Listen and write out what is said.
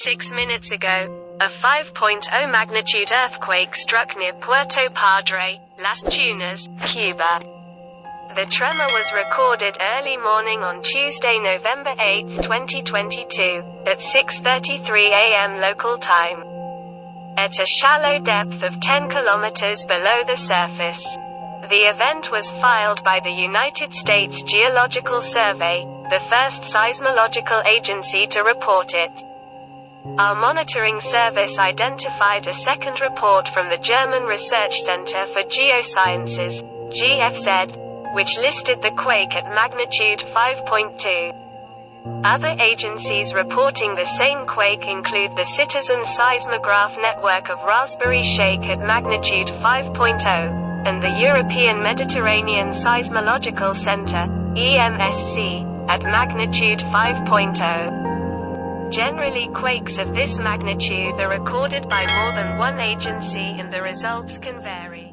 26 minutes ago, a 5.0 magnitude earthquake struck near Puerto Padre, Las Tunas, Cuba. The tremor was recorded early morning on Tuesday, November 8, 2022, at 6:33 a.m. local time, at a shallow depth of 10 kilometers below the surface. The event was filed by the United States Geological Survey, the first seismological agency to report it. Our monitoring service identified a second report from the German Research Center for Geosciences, GFZ, which listed the quake at magnitude 5.2. Other agencies reporting the same quake include the Citizen-seismograph network of RaspberryShake at magnitude 5.0, and the European Mediterranean Seismological Center, EMSC, at magnitude 5.0. Generally, quakes of this magnitude are recorded by more than one agency and the results can vary.